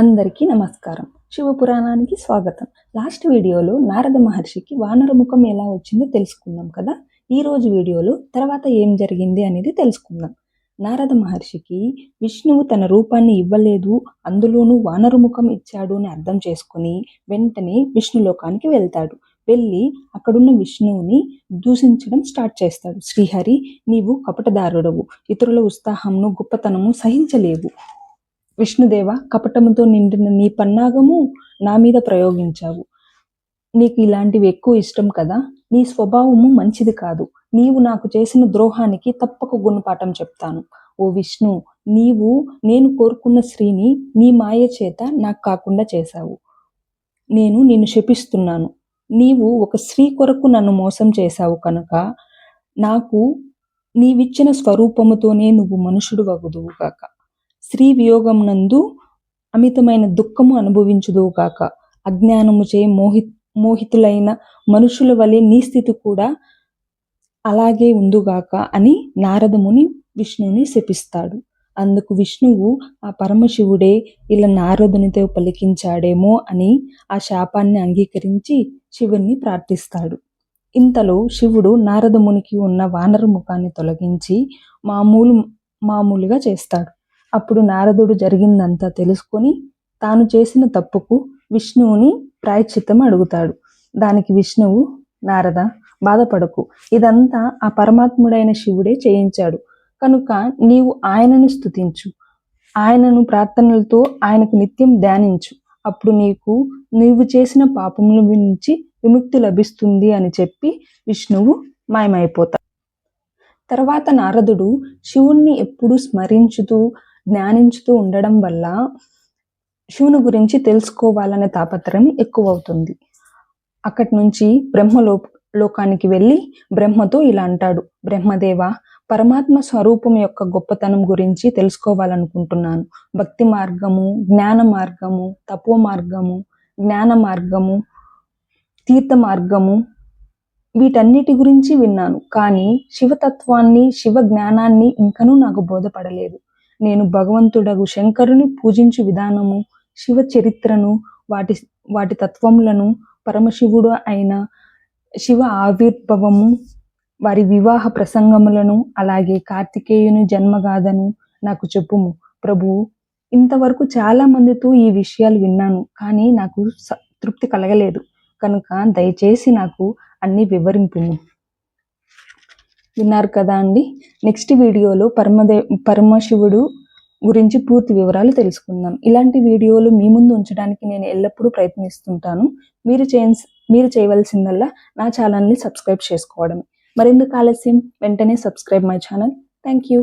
అందరికీ నమస్కారం. శివపురాణానికి స్వాగతం. లాస్ట్ వీడియోలో నారద మహర్షికి వానర ముఖం ఎలా వచ్చిందో తెలుసుకున్నాం కదా. ఈరోజు వీడియోలో తర్వాత ఏం జరిగింది అనేది తెలుసుకుందాం. నారద మహర్షికి విష్ణువు తన రూపాన్ని ఇవ్వలేదు, అందులోనూ వానర ముఖం ఇచ్చాడు అని అర్థం చేసుకుని వెంటనే విష్ణులోకానికి వెళ్తాడు. వెళ్ళి అక్కడున్న విష్ణువుని దూషించడం స్టార్ట్ చేస్తాడు. శ్రీహరి, నీవు కపటదారుడవు, ఇతరుల ఉత్సాహంను గొప్పతనము సహించలేవు. విష్ణుదేవ, కపటముతో నిండిన నీ పన్నాగము నా మీద ప్రయోగించావు. నీకు ఇలాంటివి ఎక్కువ ఇష్టం కదా. నీ స్వభావము మంచిది కాదు. నీవు నాకు చేసిన ద్రోహానికి తప్పక గుణపాఠం చెప్తాను. ఓ విష్ణు, నీవు నేను కోరుకున్న స్త్రీని నీ మాయ చేత నాకు కాకుండా చేశావు. నేను నిన్ను శపిస్తున్నాను. నీవు ఒక స్త్రీ కొరకు నన్ను మోసం చేశావు కనుక నాకు నీవిచ్చిన స్వరూపముతోనే నువ్వు మనుషుడు వగుదువుగాక. స్త్రీ వియోగం నందు అమితమైన దుఃఖము అనుభవించుదువుగాక. అజ్ఞానముచే మోహితులైన మనుషుల వలె నీ స్థితి కూడా అలాగే ఉందుగాక అని నారదముని విష్ణువుని శపిస్తాడు. అందుకు విష్ణువు ఆ పరమశివుడే ఇలా నారదునితో పలికించాడేమో అని ఆ శాపాన్ని అంగీకరించి శివుణ్ణి ప్రార్థిస్తాడు. ఇంతలో శివుడు నారదమునికి ఉన్న వానర ముఖాన్ని తొలగించి మామూలుగా చేస్తాడు. అప్పుడు నారదుడు జరిగిందంతా తెలుసుకొని తాను చేసిన తప్పుకు విష్ణువుని ప్రాయశ్చిత్తం అడుగుతాడు. దానికి విష్ణువు, నారద, బాధపడకు, ఇదంతా ఆ పరమాత్ముడైన శివుడే చేయించాడు కనుక నీవు ఆయనను స్తుతించు, ఆయనను ప్రార్థనలతో ఆయనకు నిత్యం ధ్యానించు. అప్పుడు నీవు చేసిన పాపముల నుంచి విముక్తి లభిస్తుంది అని చెప్పి విష్ణువు మాయమైపోతాడు. తర్వాత నారదుడు శివుణ్ణి ఎప్పుడు స్మరించుతూ జ్ఞానించుతూ ఉండడం వల్ల శివుని గురించి తెలుసుకోవాలనే తాపత్రయం ఎక్కువ అవుతుంది. అక్కడి నుంచి లోకానికి వెళ్ళి బ్రహ్మతో ఇలా అంటాడు. బ్రహ్మదేవ, పరమాత్మ స్వరూపం యొక్క గొప్పతనం గురించి తెలుసుకోవాలనుకుంటున్నాను. భక్తి మార్గము, జ్ఞాన మార్గము, తపో మార్గము, జ్ఞాన మార్గము, తీర్థ మార్గము, వీటన్నిటి గురించి విన్నాను. కానీ శివతత్వాన్ని, శివ జ్ఞానాన్ని ఇంకనూ నాకు బోధపడలేదు. నేను భగవంతుడగు శంకరుని పూజించు విధానము, శివ చరిత్రను, వాటి తత్వములను, పరమశివుడు అయిన శివ ఆవిర్భవము, వారి వివాహ ప్రసంగములను, అలాగే కార్తికేయుని జన్మగాథను నాకు చెప్పుము ప్రభు. ఇంతవరకు చాలా మందితో ఈ విషయాలు విన్నాను, కానీ నాకు తృప్తి కలగలేదు కనుక దయచేసి నాకు అన్ని వివరింపుము. విన్నారు కదా అండి. నెక్స్ట్ వీడియోలో పరమశివుడు గురించి పూర్తి వివరాలు తెలుసుకుందాం. ఇలాంటి వీడియోలు మీ ముందు ఉంచడానికి నేను ఎల్లప్పుడూ ప్రయత్నిస్తుంటాను. మీరు చేయవలసిందల్లా నా ఛానల్ని సబ్స్క్రైబ్ చేసుకోవడం. మరెందుకు ఆలస్యం, వెంటనే subscribe my channel. Thank you.